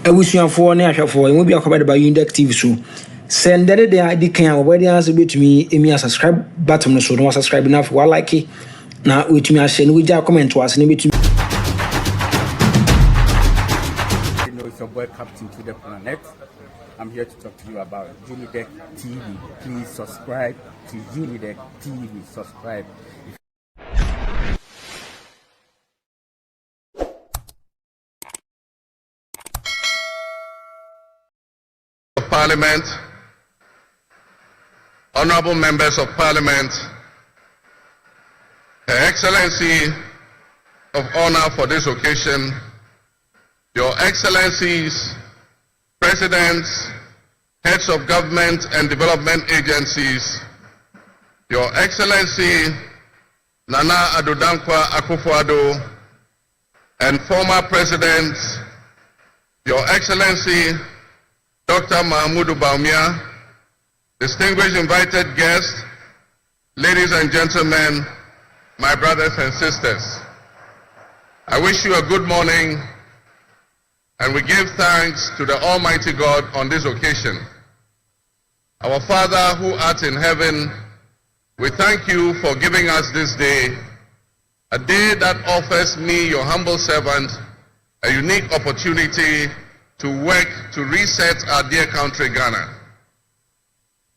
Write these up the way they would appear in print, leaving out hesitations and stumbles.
Awusuafo ne ahwefo emu bi akobade ba Unidek TV so send the day kan obodi answer betumi emi subscribe button no so no subscribe na for like na wetumi a share no we comment was ne betumi It's your boy Captain to the Planet. I'm here to talk to you about Unidek TV. Please subscribe to Unidek TV. Subscribe. Parliament, honorable members of Parliament, Her Excellency of honor for this occasion, Your Excellencies, Presidents, Heads of Government and Development Agencies, Your Excellency Nana Addo Akuffo Addo, and former Presidents, Your Excellency Dr. Bawumia, distinguished invited guests, ladies and gentlemen, my brothers and sisters. I wish you a good morning, and we give thanks to the Almighty God on this occasion. Our Father who art in heaven, we thank you for giving us this day, a day that offers me, your humble servant, a unique opportunity to work to reset our dear country, Ghana.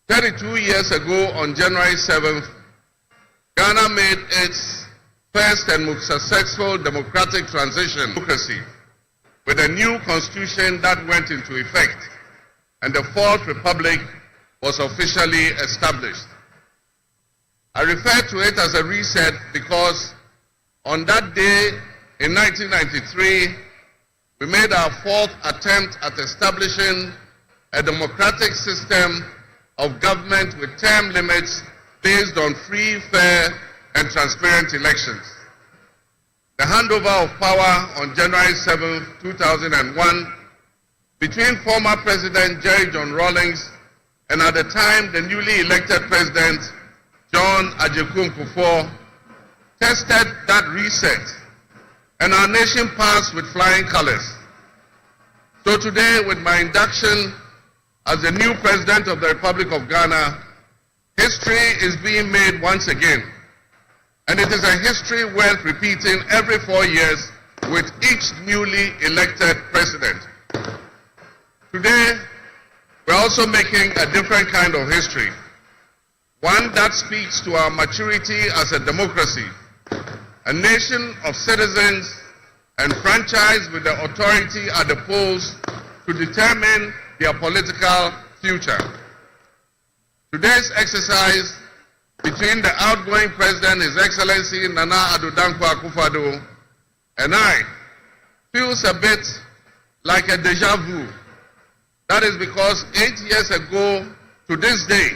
32 years ago, on January 7th, Ghana made its first and most successful democratic transition democracy with a new constitution that went into effect, and the Fourth Republic was officially established. I refer to it as a reset because on that day in 1993, we made our fourth attempt at establishing a democratic system of government with term limits based on free, fair, and transparent elections. The handover of power on January 7, 2001, between former President Jerry John Rawlings and at the time the newly elected President John Akuffo, tested that reset, and our nation passed with flying colors. So today, with my induction as the new President of the Republic of Ghana, history is being made once again. And it is a history worth repeating every 4 years with each newly elected president. Today, we're also making a different kind of history, one that speaks to our maturity as a democracy, a nation of citizens enfranchised with the authority at the polls to determine their political future. Today's exercise between the outgoing President, His Excellency Nana Addo Akuffo Addo, and I feels a bit like a deja vu. That is because 8 years ago to this day,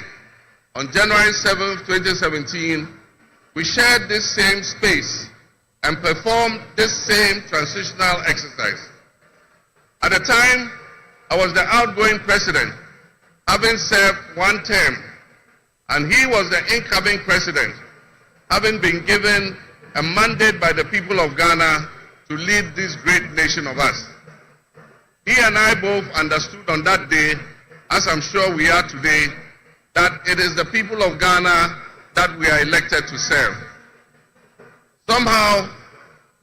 on January 7, 2017, we shared this same space and performed this same transitional exercise. At the time, I was the outgoing president, having served one term, and he was the incoming president, having been given a mandate by the people of Ghana to lead this great nation of us. He and I both understood on that day, as I'm sure we are today, that it is the people of Ghana that we are elected to serve. Somehow,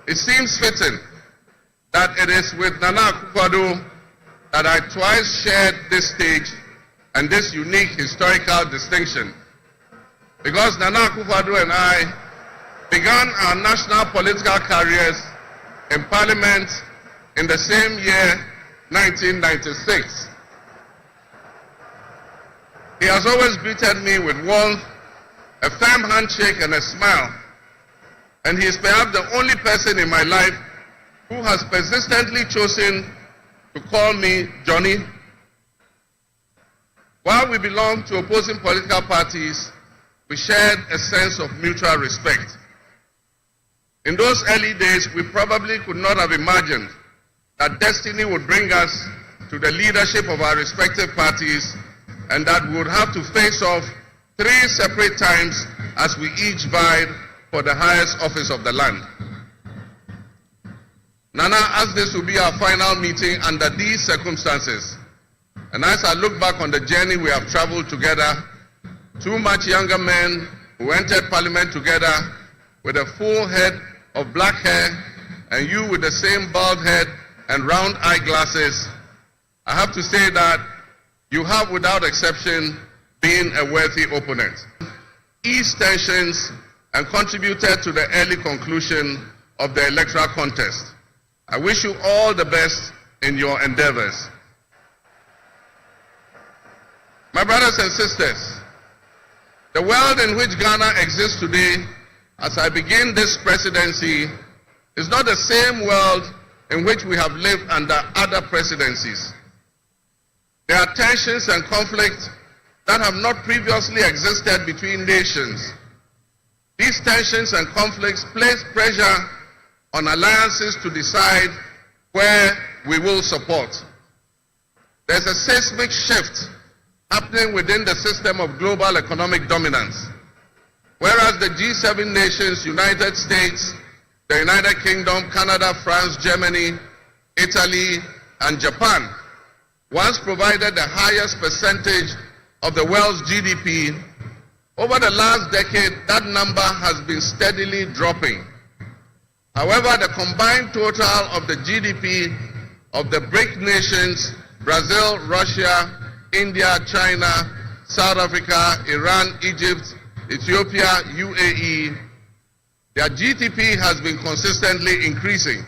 it seems fitting that it is with Nana Akuffo Addo that I twice shared this stage and this unique historical distinction. Because Nana Akuffo Addo and I began our national political careers in Parliament in the same year, 1996. He has always greeted me with warmth, a firm handshake, and a smile. And he is perhaps the only person in my life who has persistently chosen to call me Johnny. While we belong to opposing political parties, we shared a sense of mutual respect. In those early days, we probably could not have imagined that destiny would bring us to the leadership of our respective parties, and that we would have to face off 3 separate times as we each vied for the highest office of the land. Nana, as this will be our final meeting under these circumstances, and as I look back on the journey we have traveled together, two much younger men who entered Parliament together with a full head of black hair, and you with the same bald head and round eyeglasses, I have to say that you have, without exception, been a worthy opponent. Eased tensions and contributed to the early conclusion of the electoral contest. I wish you all the best in your endeavors. My brothers and sisters, the world in which Ghana exists today, as I begin this presidency, is not the same world in which we have lived under other presidencies. There are tensions and conflicts that have not previously existed between nations. These tensions and conflicts place pressure on alliances to decide where we will support. There's a seismic shift happening within the system of global economic dominance. Whereas the G7 nations, United States, the United Kingdom, Canada, France, Germany, Italy, and Japan once provided the highest percentage of the world's GDP, over the last decade, that number has been steadily dropping. However, the combined total of the GDP of the BRIC nations, Brazil, Russia, India, China, South Africa, Iran, Egypt, Ethiopia, UAE, their GDP has been consistently increasing.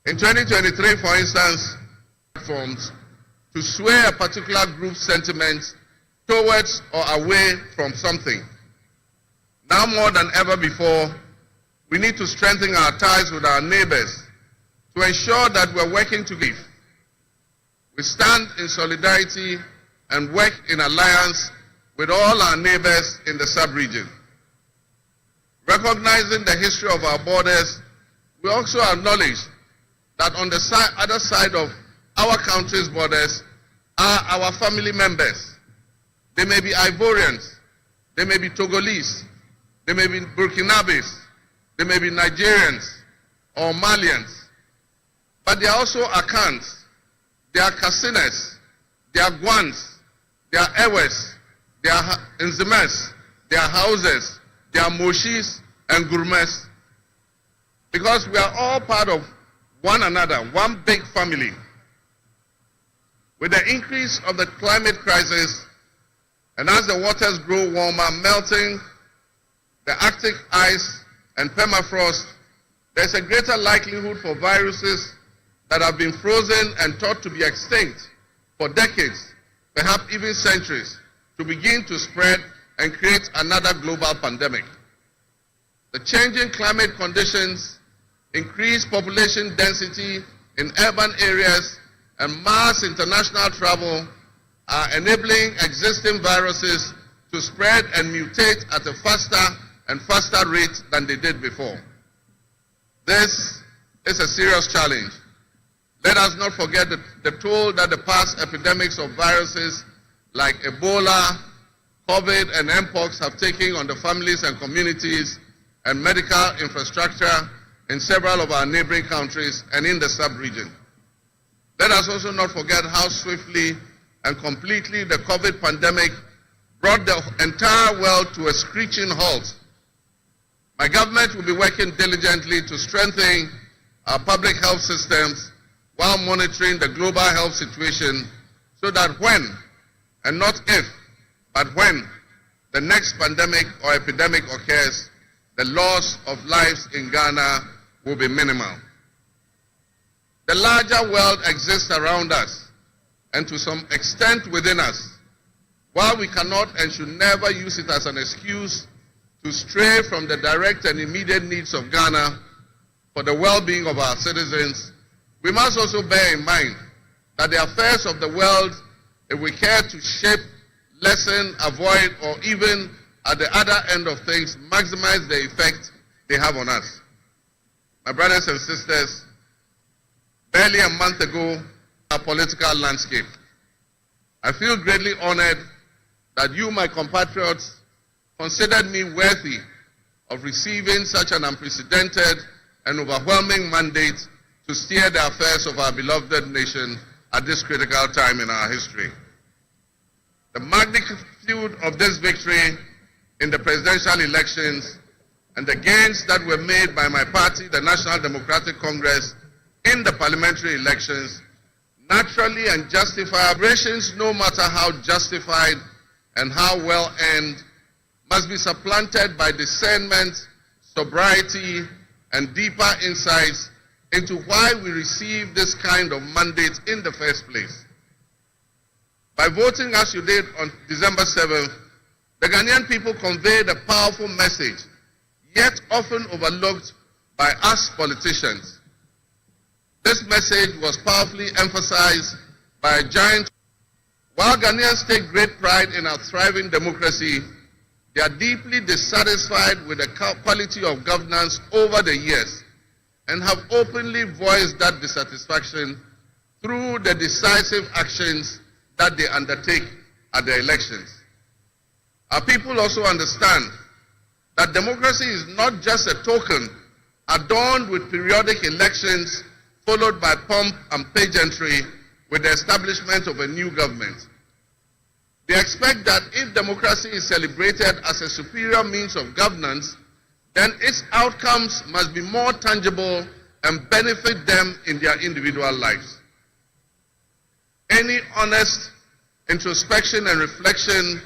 In 2023, for instance, platforms to sway a particular group's sentiments towards or away from something. Now more than ever before, we need to strengthen our ties with our neighbors to ensure that we're working together. We stand in solidarity and work in alliance with all our neighbors in the sub-region. Recognizing the history of our borders, we also acknowledge that on the other side of our country's borders are our family members. They may be Ivorians, they may be Togolese, they may be Burkinabes, they may be Nigerians or Malians, but they are also Akans, they are Kasinas, they are Gwans, they are Ewes, they are Nzemes, they are Hauses, they are Moshis and Gurmes, because we are all part of one another, one big family. With the increase of the climate crisis, and as the waters grow warmer, melting the Arctic ice and permafrost, there's a greater likelihood for viruses that have been frozen and thought to be extinct for decades, perhaps even centuries, to begin to spread and create another global pandemic. The changing climate conditions, increased population density in urban areas, and mass international travel are enabling existing viruses to spread and mutate at a faster and faster rate than they did before. This is a serious challenge. Let us not forget the toll that the past epidemics of viruses like Ebola, COVID, and Mpox have taken on the families and communities and medical infrastructure in several of our neighboring countries and in the sub-region. Let us also not forget how swiftly and completely the COVID pandemic brought the entire world to a screeching halt. My government will be working diligently to strengthen our public health systems while monitoring the global health situation so that when, and not if, but when the next pandemic or epidemic occurs, the loss of lives in Ghana will be minimal. The larger world exists around us and to some extent within us. While we cannot and should never use it as an excuse to stray from the direct and immediate needs of Ghana for the well-being of our citizens, we must also bear in mind that the affairs of the world, if we care to shape, lessen, avoid, or even at the other end of things, maximize the effect they have on us. My brothers and sisters, barely a month ago, our political landscape. I feel greatly honored that you, my compatriots, considered me worthy of receiving such an unprecedented and overwhelming mandate to steer the affairs of our beloved nation at this critical time in our history. The magnitude of this victory in the presidential elections and the gains that were made by my party, the National Democratic Congress, in the parliamentary elections naturally and justify operations, no matter how justified and how well earned, must be supplanted by discernment, sobriety, and deeper insights into why we received this kind of mandate in the first place. By voting as you did on December 7th, the Ghanaian people conveyed a powerful message, yet often overlooked by us politicians. This message was powerfully emphasized by a giant. While Ghanaians take great pride in our thriving democracy, they are deeply dissatisfied with the quality of governance over the years and have openly voiced that dissatisfaction through the decisive actions that they undertake at the elections. Our people also understand that democracy is not just a token adorned with periodic elections followed by pomp and pageantry with the establishment of a new government. They expect that if democracy is celebrated as a superior means of governance, then its outcomes must be more tangible and benefit them in their individual lives. Any honest introspection and reflection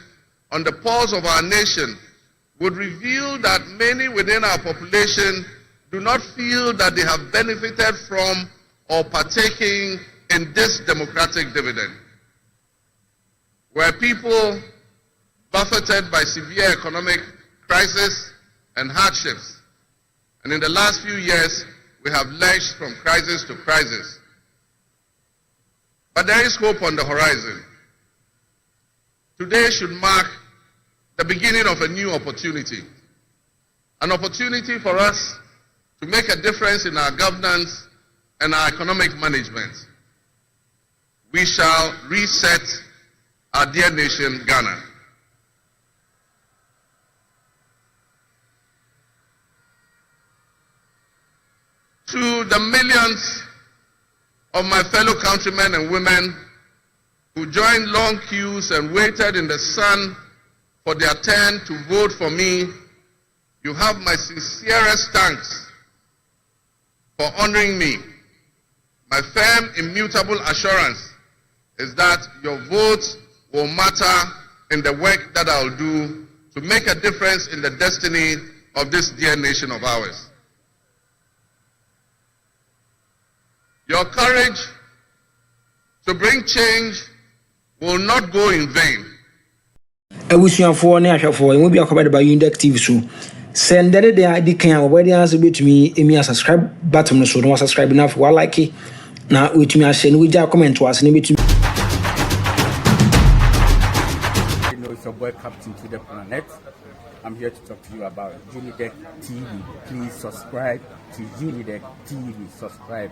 on the pulse of our nation would reveal that many within our population do not feel that they have benefited from or partaking in this democratic dividend. Where people buffeted by severe economic crisis and hardships, and in the last few years we have lurched from crisis to crisis. But there is hope on the horizon. Today should mark the beginning of a new opportunity, an opportunity for us to make a difference in our governance and our economic management. We shall reset our dear nation, Ghana. To the millions of my fellow countrymen and women who joined long queues and waited in the sun for their turn to vote for me, you have my sincerest thanks for honoring me. My firm, immutable assurance is that your vote will matter in the work that I'll do to make a difference in the destiny of this dear nation of ours. Your courage to bring change will not go in vain. Abusuafoɔ ne ahwɛfoɔ emu bi akɔbɛde ba Unidek TV so send the adi kan a wɔbɛde answer betumi emi subscribe button no so no subscribe na for like na wetumi ahye no wogya comment was ne betumi. You know, it's your boy Captain to the Planet. I'm here to talk to you about Unidek TV. Please subscribe to Unidek TV. Subscribe.